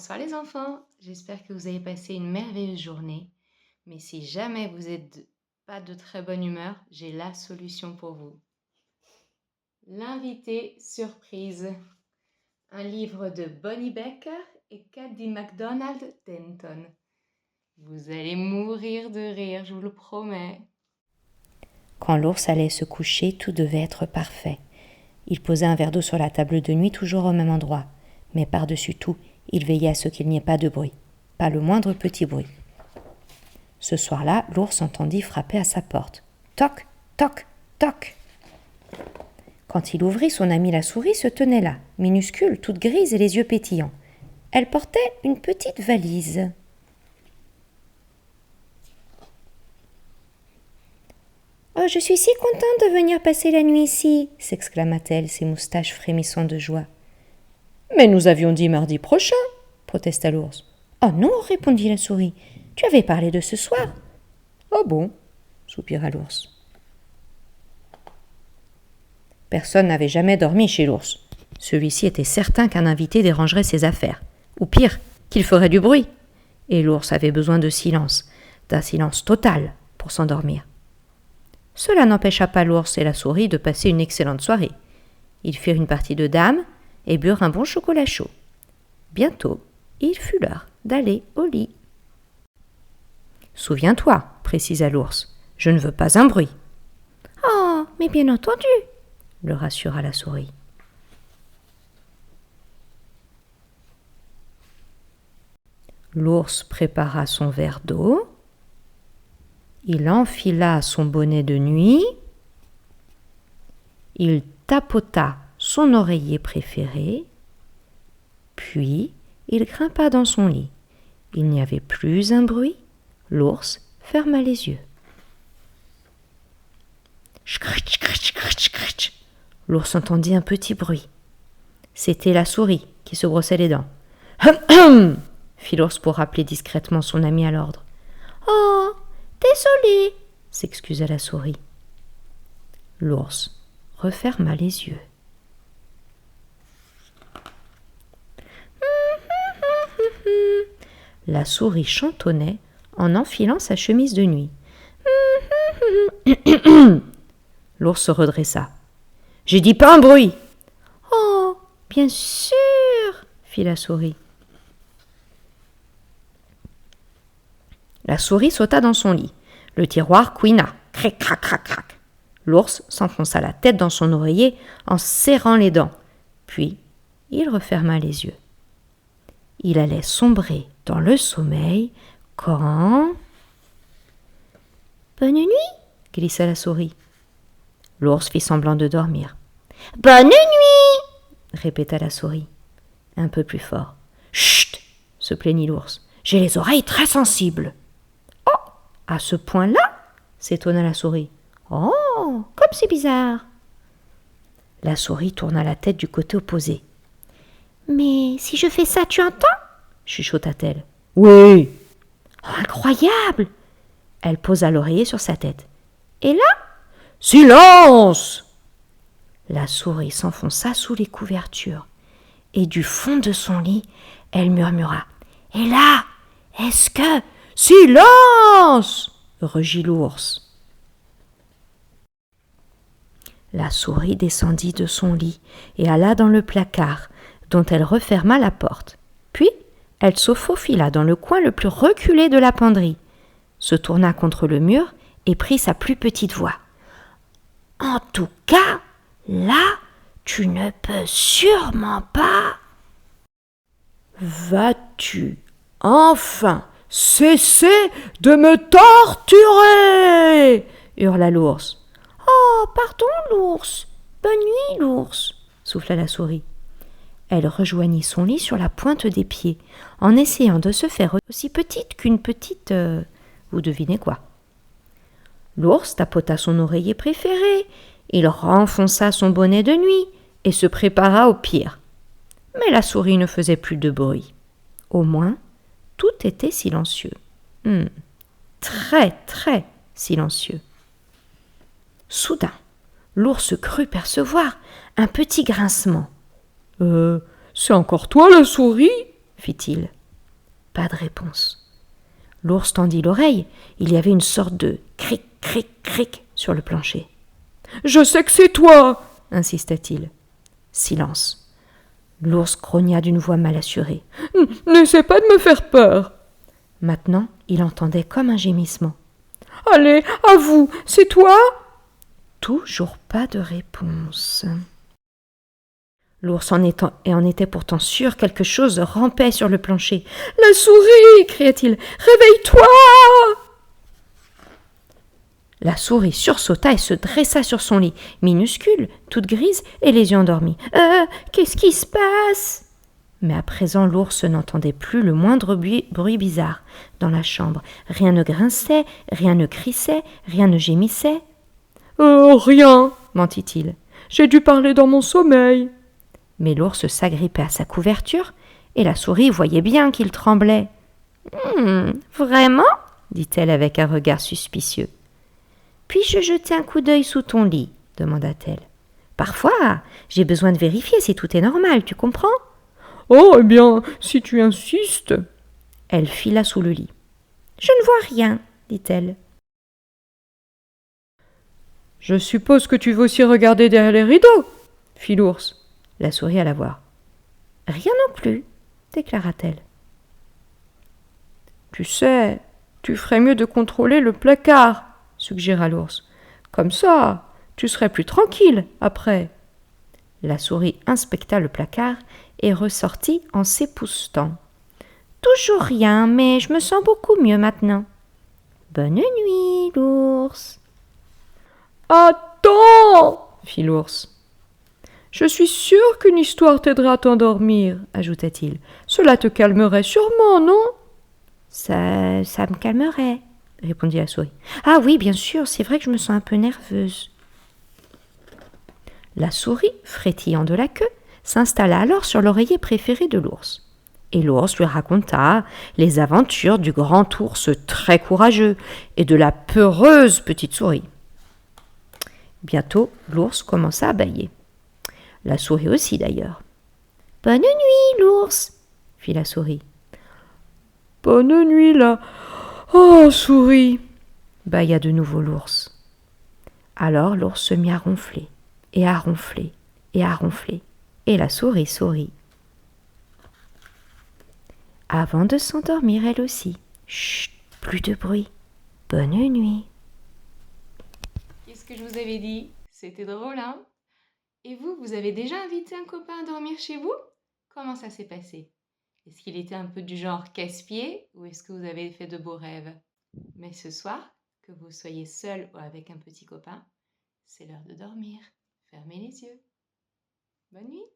Bonsoir les enfants, j'espère que vous avez passé une merveilleuse journée. Mais si jamais vous n'êtes pas de très bonne humeur, j'ai la solution pour vous. L'invité surprise, un livre de Bonnie Becker et Cady MacDonald Denton. Vous allez mourir de rire, je vous le promets. Quand l'ours allait se coucher, tout devait être parfait. Il posait un verre d'eau sur la table de nuit, toujours au même endroit. Mais par-dessus tout, il veillait à ce qu'il n'y ait pas de bruit. Pas le moindre petit bruit. Ce soir-là, l'ours entendit frapper à sa porte. Toc, toc, toc. Quand il ouvrit, son amie la souris se tenait là, minuscule, toute grise et les yeux pétillants. Elle portait une petite valise. « Oh, je suis si contente de venir passer la nuit ici !» s'exclama-t-elle, ses moustaches frémissant de joie. « Mais nous avions dit mardi prochain !» protesta l'ours. « Oh non !» répondit la souris. « Tu avais parlé de ce soir. »« Oh bon !» soupira l'ours. Personne n'avait jamais dormi chez l'ours. Celui-ci était certain qu'un invité dérangerait ses affaires, ou pire, qu'il ferait du bruit. Et l'ours avait besoin de silence, d'un silence total, pour s'endormir. Cela n'empêcha pas l'ours et la souris de passer une excellente soirée. Ils firent une partie de dames et burent un bon chocolat chaud. Bientôt, il fut l'heure d'aller au lit. « Souviens-toi, précisa l'ours, je ne veux pas un bruit. »« Oh, mais bien entendu, » le rassura la souris. L'ours prépara son verre d'eau. Il enfila son bonnet de nuit. Il tapota son oreiller préféré. Puis, il grimpa dans son lit. Il n'y avait plus un bruit. L'ours ferma les yeux. Scritch, scritch, scritch, scritch. L'ours entendit un petit bruit. C'était la souris qui se brossait les dents. Hum, hum, fit l'ours pour rappeler discrètement son ami à l'ordre. Oh, désolé, s'excusa la souris. L'ours referma les yeux. La souris chantonnait en enfilant sa chemise de nuit. L'ours se redressa. « J'ai dit pas un bruit !»« Oh, bien sûr !» fit la souris. La souris sauta dans son lit. Le tiroir couina. Cric, crac, crac, crac. L'ours s'enfonça la tête dans son oreiller en serrant les dents. Puis, il referma les yeux. Il allait sombrer dans le sommeil quand... « Bonne nuit !» glissa la souris. L'ours fit semblant de dormir. « Bonne nuit !» répéta la souris. Un peu plus fort. « Chut !» se plaignit l'ours. « J'ai les oreilles très sensibles. »« Oh, à ce point-là ?» s'étonna la souris. « Oh, comme c'est bizarre !» La souris tourna la tête du côté opposé. « Mais si je fais ça, tu entends ?» chuchota-t-elle. « Oui !»« Oh, incroyable !» Elle posa l'oreiller sur sa tête. « Et là ?»« Silence !» La souris s'enfonça sous les couvertures. Et du fond de son lit, elle murmura. « Et là, est-ce que... »« Silence !» rugit l'ours. La souris descendit de son lit et alla dans le placard, dont elle referma la porte. Puis, elle se faufila dans le coin le plus reculé de la penderie, se tourna contre le mur et prit sa plus petite voix. « En tout cas, là, tu ne peux sûrement pas... »« Vas-tu enfin cesser de me torturer ?» hurla l'ours. « Oh, pardon, l'ours. Bonne nuit, l'ours, » souffla la souris. Elle rejoignit son lit sur la pointe des pieds, en essayant de se faire aussi petite qu'une petite... vous devinez quoi. L'ours tapota son oreiller préféré, il renfonça son bonnet de nuit et se prépara au pire. Mais la souris ne faisait plus de bruit. Au moins, tout était silencieux. Très, très silencieux. Soudain, l'ours crut percevoir un petit grincement. « C'est encore toi, la souris ?» fit-il. Pas de réponse. L'ours tendit l'oreille. Il y avait une sorte de cric, cric, cric sur le plancher. « Je sais que c'est toi !» insista-t-il. Silence. L'ours grogna d'une voix mal assurée. « N'essaie pas de me faire peur !» Maintenant, il entendait comme un gémissement. « Allez, à vous, c'est toi ?» Toujours pas de réponse. L'ours en était pourtant sûr, quelque chose rampait sur le plancher. « La souris !» cria-t-il. « Réveille-toi !» La souris sursauta et se dressa sur son lit, minuscule, toute grise et les yeux endormis. « Qu'est-ce qui se passe ?» Mais à présent, l'ours n'entendait plus le moindre bruit bizarre dans la chambre. Rien ne grinçait, rien ne crissait, rien ne gémissait. « Rien, mentit-il. J'ai dû parler dans mon sommeil. » Mais l'ours s'agrippait à sa couverture et la souris voyait bien qu'il tremblait. « Vraiment ?» dit-elle avec un regard suspicieux. « Puis-je jeter un coup d'œil sous ton lit ?» demanda-t-elle. « Parfois, j'ai besoin de vérifier si tout est normal, tu comprends ?»« Oh, eh bien, si tu insistes !» Elle fila sous le lit. « Je ne vois rien, » dit-elle. « Je suppose que tu veux aussi regarder derrière les rideaux ?» fit l'ours. La souris alla voir. « Rien non plus, » déclara-t-elle. « Tu sais, tu ferais mieux de contrôler le placard, » suggéra l'ours. « Comme ça, tu serais plus tranquille après. » La souris inspecta le placard et ressortit en s'époussetant. « Toujours rien, mais je me sens beaucoup mieux maintenant. »« Bonne nuit, l'ours. »« Attends !» fit l'ours. « Je suis sûre qu'une histoire t'aidera à t'endormir, » ajouta-t-il. « Cela te calmerait sûrement, non ?»« Ça me calmerait, » répondit la souris. « Ah oui, bien sûr, c'est vrai que je me sens un peu nerveuse. » La souris, frétillant de la queue, s'installa alors sur l'oreiller préféré de l'ours. Et l'ours lui raconta les aventures du grand ours très courageux et de la peureuse petite souris. Bientôt, l'ours commença à bâiller. La souris aussi, d'ailleurs. « Bonne nuit, l'ours !» fit la souris. « Bonne nuit, là. Oh, souris !» bâilla de nouveau l'ours. Alors l'ours se mit à ronfler, et à ronfler, et à ronfler, et la souris sourit. Avant de s'endormir elle aussi. Chut, plus de bruit. Bonne nuit. Qu'est-ce que je vous avais dit? C'était drôle, hein? Et vous, vous avez déjà invité un copain à dormir chez vous? Comment ça s'est passé? Est-ce qu'il était un peu du genre casse-pied ou est-ce que vous avez fait de beaux rêves? Mais ce soir, que vous soyez seul ou avec un petit copain, c'est l'heure de dormir. Fermez les yeux. Bonne nuit!